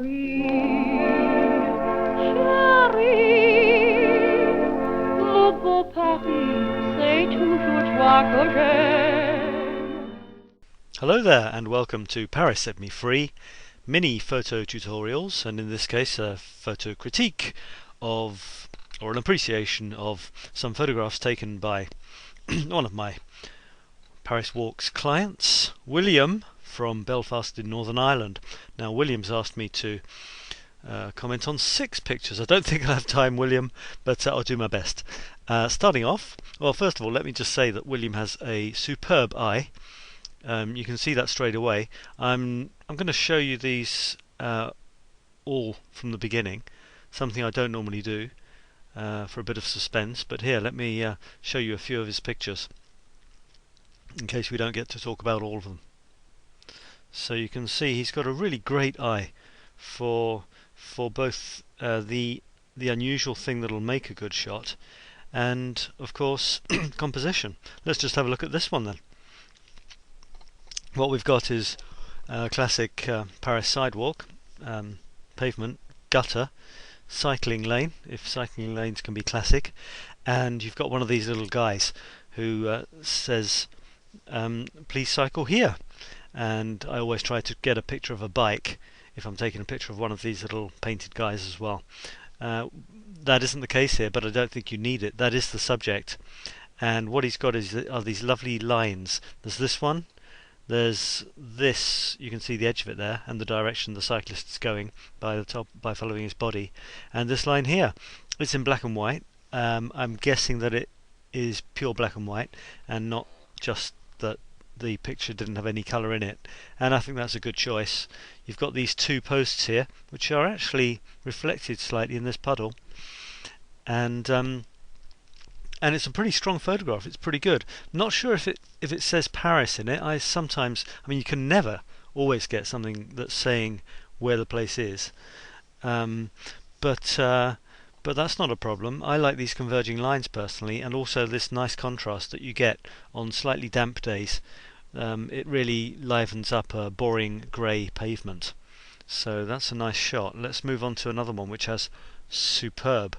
Paris, chérie, le beau Paris, c'est toujours toi que j'aime. Hello there and welcome to Paris Set Me Free mini photo tutorials, and in this case a photo critique of, or an appreciation of, some photographs taken by one of my Paris Walks clients, William from Belfast in Northern Ireland. Now William's asked me to comment on 6 pictures. I don't think I'll have time, William, but I'll do my best. Starting off, well, first of all, let me just say that William has a superb eye. You can see that straight away. I'm going to show you these all from the beginning, something I don't normally do for a bit of suspense, but here, let me show you a few of his pictures in case we don't get to talk about all of them. So you can see he's got a really great eye for both the unusual thing that'll make a good shot and, of course, composition. Let's just have a look at this one then. What we've got is a classic Paris sidewalk, pavement, gutter, cycling lane, if cycling lanes can be classic, and you've got one of these little guys who says, please cycle here. And I always try to get a picture of a bike if I'm taking a picture of one of these little painted guys as well. That isn't the case here, but I don't think you need it. That is the subject. And what he's got are these lovely lines. There's this one. There's this, you can see the edge of it there, and the direction the cyclist is going by following his body. And this line here, it's in black and white. I'm guessing that it is pure black and white, and not just that the picture didn't have any colour in it. And I think that's a good choice. You've got these 2 posts here, which are actually reflected slightly in this puddle. And it's a pretty strong photograph. It's pretty good. Not sure if it says Paris in it. I mean, you can never always get something that's saying where the place is, but that's not a problem. I like these converging lines personally, and also this nice contrast that you get on slightly damp days. It really livens up a boring grey pavement. So that's a nice shot. Let's move on to another one which has superb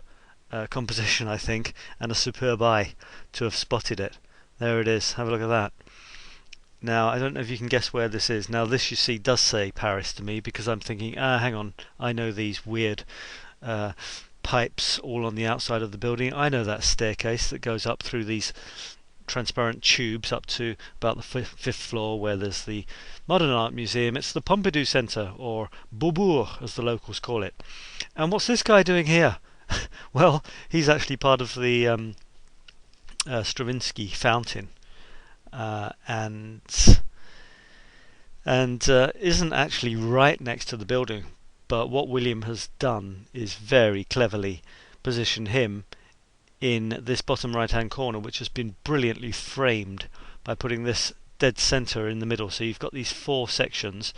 composition, I think, and a superb eye to have spotted it. There it is. Have a look at that. Now, I don't know if you can guess where this is. Now, this, you see, does say Paris to me, because I'm thinking, hang on, I know these weird pipes all on the outside of the building. I know that staircase that goes up through these transparent tubes up to about the 5th floor, where there's the Modern Art Museum. It's the Pompidou Centre, or Beaubourg as the locals call it. And what's this guy doing here? Well, he's actually part of the Stravinsky fountain, and isn't actually right next to the building. But what William has done is very cleverly position him in this bottom right-hand corner, which has been brilliantly framed by putting this dead center in the middle. So you've got these 4 sections.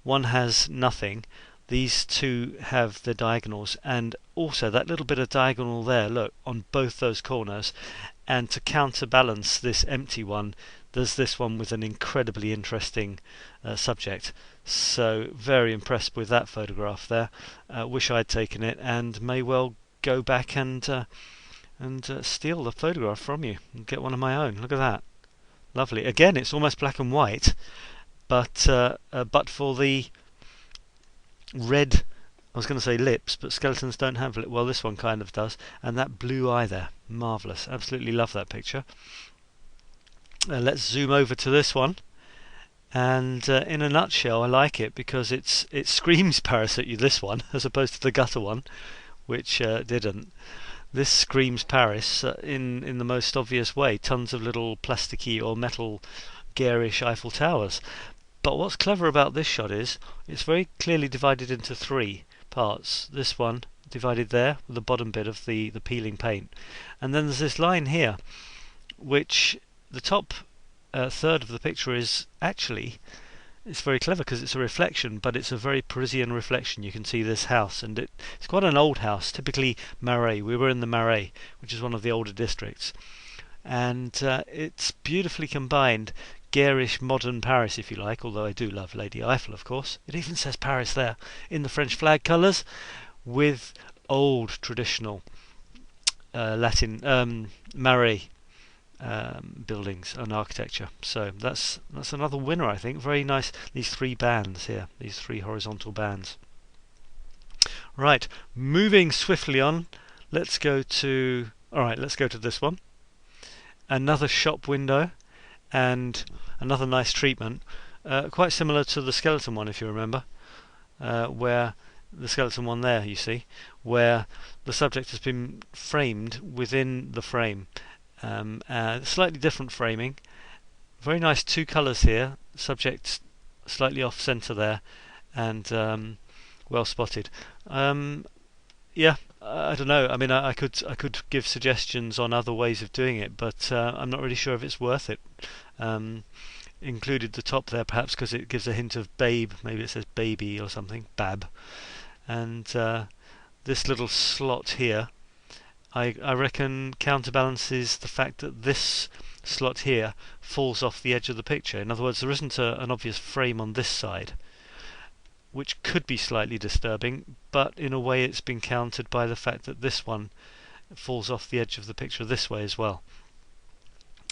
One has nothing. These 2 have the diagonals, and also that little bit of diagonal there, look, on both those corners. And to counterbalance this empty one, there's this one with an incredibly interesting subject. So very impressed with that photograph there. Wish I'd taken it, and may well go back and steal the photograph from you and get one of my own. Look at that. Lovely. Again, it's almost black and white, but for the red, I was going to say lips, but skeletons don't have lips. Well, this one kind of does. And that blue eye there, marvellous. Absolutely love that picture. Let's zoom over to this one. And in a nutshell, I like it because it screams Paris at you, this one, as opposed to the gutter one, which didn't. This screams Paris in the most obvious way. Tons of little plasticky or metal garish Eiffel Towers. But what's clever about this shot is it's very clearly divided into 3 parts. This one divided there with the bottom bit of the peeling paint. And then there's this line here, which the top third of the picture is actually, it's very clever because it's a reflection, but it's a very Parisian reflection. You can see this house, and it's quite an old house, typically Marais. We were in the Marais, which is one of the older districts. And it's beautifully combined, garish modern Paris, if you like, although I do love Lady Eiffel, of course. It even says Paris there in the French flag colours, with old traditional Latin Marais buildings and architecture. So that's another winner, I think. Very nice. These three bands here, these three horizontal bands. Right, moving swiftly on. Let's go to this one. Another shop window, and another nice treatment, quite similar to the skeleton one, if you remember, where the skeleton one there, you see, where the subject has been framed within the frame. Slightly different framing. Very nice two colours here. Subject slightly off centre there, and well spotted. Yeah, I don't know. I mean, I could give suggestions on other ways of doing it, but I'm not really sure if it's worth it. Included the top there, perhaps because it gives a hint of babe. Maybe it says baby or something, bab. And this little slot here, I reckon counterbalances the fact that this slot here falls off the edge of the picture. In other words, there isn't an obvious frame on this side, which could be slightly disturbing, but in a way it's been countered by the fact that this one falls off the edge of the picture this way as well.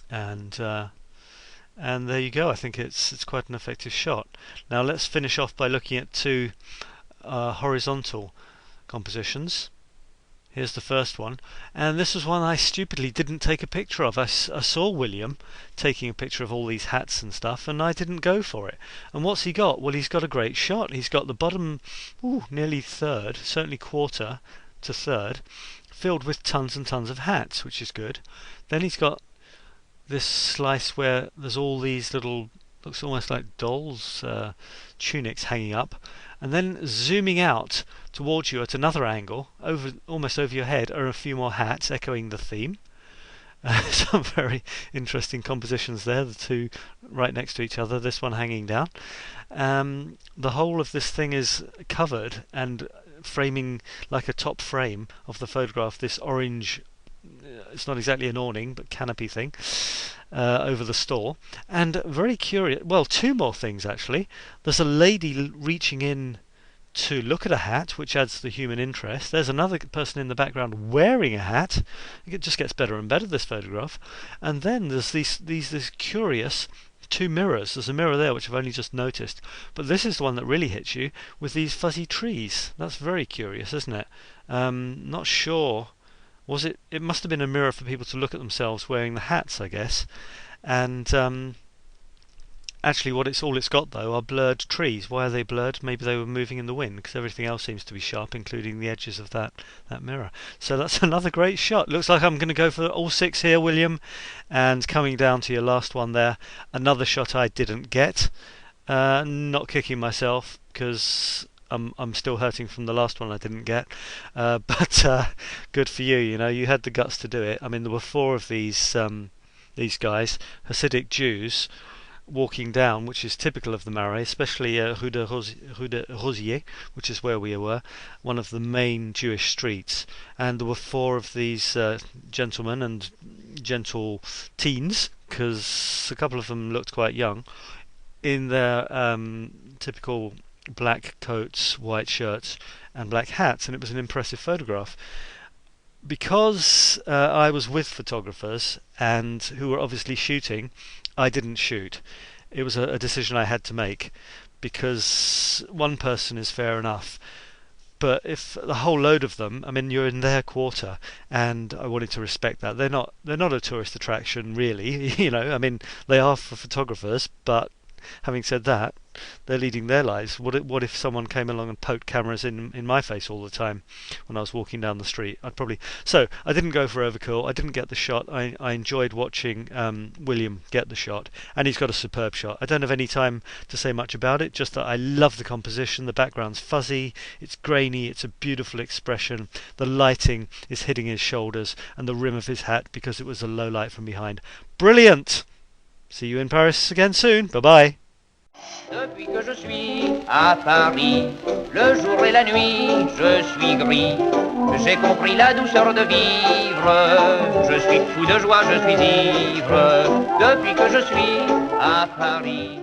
And there you go. I think it's quite an effective shot. Now let's finish off by looking at two horizontal compositions. Here's the first one, and this was one I stupidly didn't take a picture of. I saw William taking a picture of all these hats and stuff, and I didn't go for it. And what's he got? Well, he's got a great shot. He's got the bottom, nearly third, certainly quarter to third, filled with tons and tons of hats, which is good. Then he's got this slice where there's all these little, looks almost like dolls' tunics hanging up. And then zooming out towards you at another angle, almost over your head, are a few more hats echoing the theme. Some very interesting compositions there, the two right next to each other, this one hanging down. The whole of this thing is covered and framing like a top frame of the photograph, this orange, it's not exactly an awning, but canopy thing, over the store. And very curious, well, two more things actually. There's a lady reaching in to look at a hat, which adds to the human interest. There's another person in the background wearing a hat. It just gets better and better, this photograph. And then there's these curious two mirrors. There's a mirror there which I've only just noticed, but this is the one that really hits you, with these fuzzy trees. That's very curious, isn't it? Not sure. Was it? It must have been a mirror for people to look at themselves wearing the hats, I guess. And actually, all it's got though are blurred trees. Why are they blurred? Maybe they were moving in the wind, because everything else seems to be sharp, including the edges of that mirror. So that's another great shot. Looks like I'm going to go for all six here, William. And coming down to your last one there, another shot I didn't get. Not kicking myself, because I'm still hurting from the last one I didn't get, but good for you. You know, you had the guts to do it. I mean, there were four of these guys, Hasidic Jews, walking down, which is typical of the Marais, especially Rue de Rosier, which is where we were, one of the main Jewish streets. And there were four of these gentlemen and gentle teens, because a couple of them looked quite young, in their typical black coats, white shirts, and black hats, and it was an impressive photograph. Because I was with photographers and who were obviously shooting, I didn't shoot. It was a decision I had to make, because one person is fair enough, but if the whole load of them, I mean, you're in their quarter, and I wanted to respect that. They're not a tourist attraction, really. You know, I mean, they are for photographers, but having said that, they're leading their lives. What if someone came along and poked cameras in my face all the time when I was walking down the street? So I didn't go for overkill. I didn't get the shot. I enjoyed watching William get the shot, and he's got a superb shot. I don't have any time to say much about it, just that I love the composition. The background's fuzzy, it's grainy, it's a beautiful expression. The lighting is hitting his shoulders and the rim of his hat because it was a low light from behind. Brilliant! See you in Paris again soon. Bye-bye. Depuis que je suis à Paris, le jour et la nuit, je suis gris. j'ai compris la douceur de vivre. Je suis fou de joie, je suis ivre, depuis que je suis à Paris.